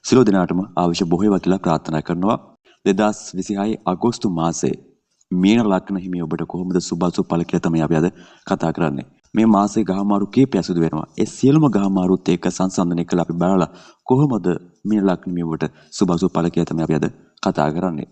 සියලු දෙනාටම ආයුෂ බොහෝ වේවා කියලා ප්‍රාර්ථනා කරනවා. 2026 අගෝස්තු මාසයේ මීන ලග්න හිමි ඔබට කොහොමද සුබසුබ ඵල කියලා තමයි අපි අද කතා කරන්නේ. මේ මාසයේ ගහමාරු කීපයක් සිදු වෙනවා. ඒ සියලුම ගහමාරුත් එක්ක සංසන්දනය කරලා අපි බලලා කොහොමද මීන ලග්න හිමි ඔබට සුබසුබ ඵල කියලා තමයි අපි අද කතා කරන්නේ.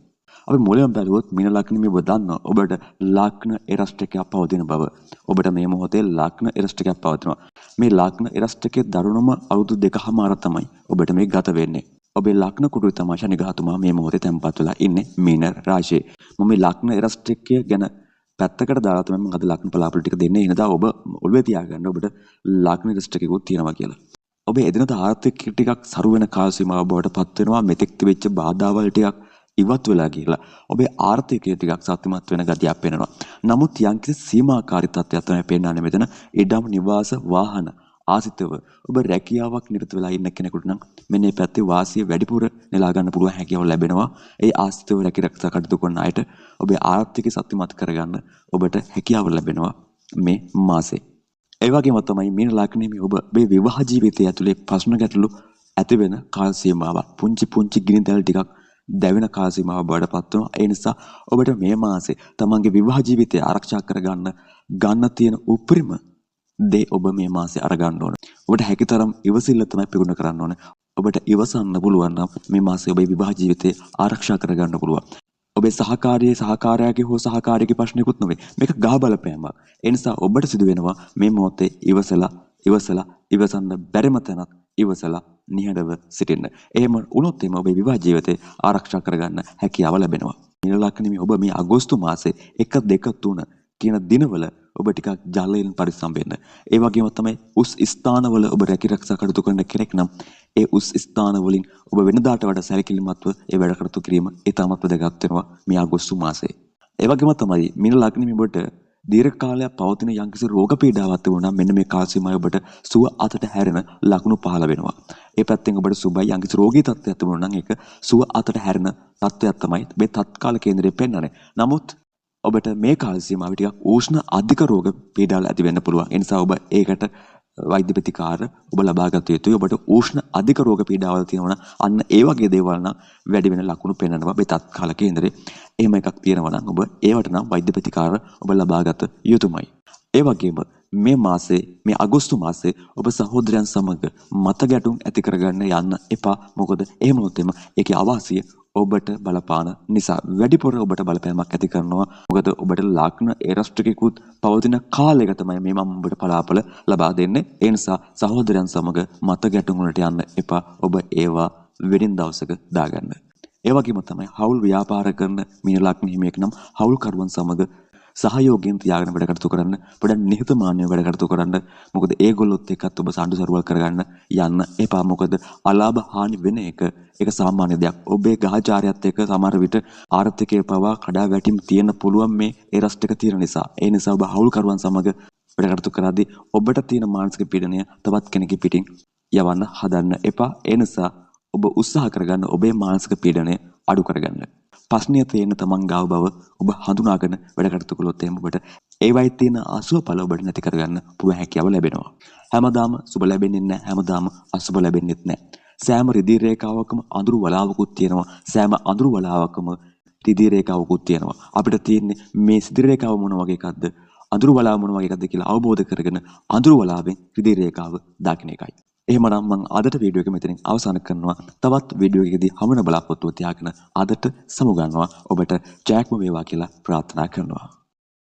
අපි මුලින්ම බැලුවොත් මීන ලග්න හිමි ඔබ දන්නවා ඔබට ලග්න එරස්ට් එකක් පවතින බව. ඔබට මේ මොහොතේ ලග්න එරස්ට් එකක් පවතිනවා. මේ ලග්න එරස්ට් එකේ දරුණුම අවුරුදු 2කමාර තමයි ඔබට මේ ගත වෙන්නේ. ඔබේ ලග්න කුඩුවේ තමයි ශනි ග්‍රහතුමා මේ මොහොතේ තැන්පත් වෙලා ඉන්නේ මීන රාශියේ. මම මේ ලග්න එරස්ට් එකේ ගැන පැත්තකට දාලා තමයි මම අද ලග්න බලාපොරොත්තු ටික දෙන්නේ. එනදා ඔබ ඔළුවේ තියාගන්න ඔබට ලග්න එරස්ට් එකකුත් තියෙනවා කියලා. ඔබේ එදිනදා ආර්ථික ටිකක් සරු වෙන කාල සීමාව බවට පත් වෙනවා. මෙතෙක් තිබෙච්ච බාධාවල් ටිකක් ඉවත් වෙලා කියලා. ඔබේ ආර්ථිකය ටිකක් සත්‍යමත් වෙන ගතියක් පේනවා. නමුත් යම්කිසි සීමාකාරී තත්ත්වයක් තමයි පේන්නන්නේ මෙතන. ඉඩම් නිවාස වාහන ආසිතව ඔබ රැකියාවක් නිරත වෙලා ඉන්න කෙනෙකුට නම් මෙන්න මේ පැත්තේ වාසිය වැඩිපුර නෙලා ගන්න පුළුවන් හැකියාව ලැබෙනවා. ඒ ආසිතව රැකිරක්ෂා කටයුතු කරන අයට ඔබේ ආර්ථිකය සත්‍යමත් කරගන්න ඔබට හැකියාව ලැබෙනවා මේ මාසේ. ඒ වගේම තමයි මීන ලග්නෙමි ඔබේ විවාහ ජීවිතය ඇතුලේ ප්‍රශ්න ගැටලු ඇති වෙන කාල සීමාවක්. පුංචි ගිනිදැල් ටිකක් දැවෙන කාල සීමාව බවටපත් වෙනවා. ඒ නිසා ඔබට මේ මාසේ තමන්ගේ විවාහ ජීවිතය ආරක්ෂා කරගන්න ගන්න තියෙන උපරිම දේ ඔබ මේ මාසේ අරගන්න ඕන. ඔබට හැකිතරම් ඉවසිල්ල තමයි ප්‍රගුණ කරන්න ඕන. ඔබට ඉවසන්න පුළුවන් නම් මේ මාසේ ඔබේ විවාහ ජීවිතය ආරක්ෂා කරගන්න පුළුවන්. ඔබේ සහකාරයාගේ හෝ සහකාරියගේ ප්‍රශ්නයකුත් නෙවෙයි. මේක ගහ බලපෑමක්. ඒ නිසා ඔබට සිදු වෙනවා මේ මොහොතේ ඉවසන්න බැරිම තැනක් ඉවසලා නිහඬව සිටින්න. එහෙම වුණොත් එimhe ඔබේ විවාහ ජීවිතය ආරක්ෂා කරගන්න හැකියාව ලැබෙනවා. මීන ලග්නෙමි ඔබ මේ අගෝස්තු මාසේ 1 2 3 කියන දිනවල ඔබ ටිකක් ජලයෙන් පරිස්සම් වෙන්න. ඒ වගේම තමයි උස් ස්ථානවල ඔබ රැකිරක්ෂා කටයුතු කරන කෙනෙක් නම් ඒ උස් ස්ථාන වලින් ඔබ වෙනදාට වඩා සැලකිලිමත්ව ඒ වැඩ කටයුතු කිරීම ඉතාමත් වැදගත් වෙනවා මේ අගෝස්තු මාසයේ. ඒ වගේම තමයි මීන ලග්නෙමි ඔබට දීර්ඝ කාලයක් පවතින යම්කිසි රෝග පීඩාවක් තිබුණා මෙන්න මේ කාල සීමාවේ ඔබට සුව අතට හැරෙන ලකුණු පහළ වෙනවා. ඒ පැත්තෙන් ඔබට සුබයි යම්කිසි රෝගී තත්ත්වයක් තිබුණා නම් ඒක සුව අතට හැරෙන තත්ත්වයක් තමයි මේ තත්කාල කේන්දරේ පෙන්වන්නේ. නමුත් ඔබට මේ කාල සීමාවේ ටිකක් උෂ්ණ අධික රෝග පීඩාවල් ඇති වෙන්න පුළුවන්. ඒ නිසා ඔබ ඒකට වෛද්‍ය ප්‍රතිකාර ඔබ ලබා ගත යුතුයි. ඔබට උෂ්ණ අධික රෝග පීඩාවල් තියෙනවා නම් අන්න ඒ වගේ දේවල් නම් වැඩි වෙන ලකුණු පෙන්වනවා මේ තත්කාල කේන්දරේ. එහෙම එකක් තියෙනවා නම් ඔබ ඒවට නම් වෛද්‍ය ප්‍රතිකාර ඔබ ලබා ගත යුතුමයි. ඒ වගේම මේ මාසේ මේ අගෝස්තු මාසේ ඔබ සහෝදරයන් සමග මත ගැටුම් ඇති කරගන්න යන්න එපා. මොකද එහෙම වුණොත් ඒකේ අවාසිය ඔබට බලපාන නිසා වැඩිපුර ඔබට බලපෑමක් ඇති කරනවා. මොකද ඔබට ලග්න එරස්ට්‍රිකුත් පවතින කාලයක තමයි මේ මම ඔබට පලාපල ලබා දෙන්නේ. ඒ නිසා සහෝදරයන් සමග මත ගැටුම් වලට යන්න එපා. ඔබ ඒවා වෙනින් දවසක දාගන්න. ඒ වගේම තමයි හවුල් ව්‍යාපාර කරන මීන ලග්න හිමියෙක් නම් හවුල්කරුවන් සමග සහයෝගයෙන් තියාගෙන වැඩ කටයුතු කරන්න, වඩා නිහතමානීව වැඩ කටයුතු කරන්න. මොකද ඒගොල්ලොත් එක්කත් ඔබ සාඬු සරුවල් කරගන්න යන්න එපා. මොකද අලාභ හානි වෙන එක ඒක සාමාන්‍ය දෙයක්. ඔබේ ගහචාරයත් එක්ක සමහර විට ආර්ථිකයේ පවා කඩා වැටීම් තියෙන්න පුළුවන් මේ එරස්ට් එක තියෙන නිසා. ඒ නිසා ඔබ හවුල්කරුවන් සමග වැඩ කටයුතු කරද්දී ඔබට තියෙන මානසික පීඩනය තවත් කෙනෙකුගේ පිටින් යවන්න හදන්න එපා. ඒ නිසා ඔබ උත්සාහ කරගන්න ඔබේ මානසික පීඩනය අඩු කරගන්න. ප්‍රශ්නය තියෙන තමන් ගාව බව ඔබ හඳුනාගෙන වැඩ කටයුතු කළොත් එහෙනම් ඔබට ඒවයි තියෙන අසුබ ඵල ඔබට නැති කරගන්න පුළුවන් හැකියාව ලැබෙනවා. හැමදාම සුබ ලැබෙන්නේ නැහැ. හැමදාම අසුබ ලැබෙන්නේත් නැහැ. සෑම රිදී රේඛාවකම අඳුරු වලාවකුත් තියෙනවා. සෑම අඳුරු වලාවකම රිදී රේඛාවකුත් තියෙනවා. අපිට තියෙන්නේ මේ සිදී රේඛාව මොන වගේ එකක්ද අඳුරු වලාව මොන වගේ එකක්ද කියලා අවබෝධ කරගෙන අඳුරු වලාවෙන් රිදී රේඛාව දකින්න එකයි. එහෙමනම් මම අදට වීඩියෝ එක මෙතනින් අවසන් කරනවා. තවත් වීඩියෝ එකකදී හමුවන බලාපොරොත්තු තියාගෙන අදට සමු ගන්නවා. ඔබට ජයක්ම වේවා කියලා ප්‍රාර්ථනා කරනවා.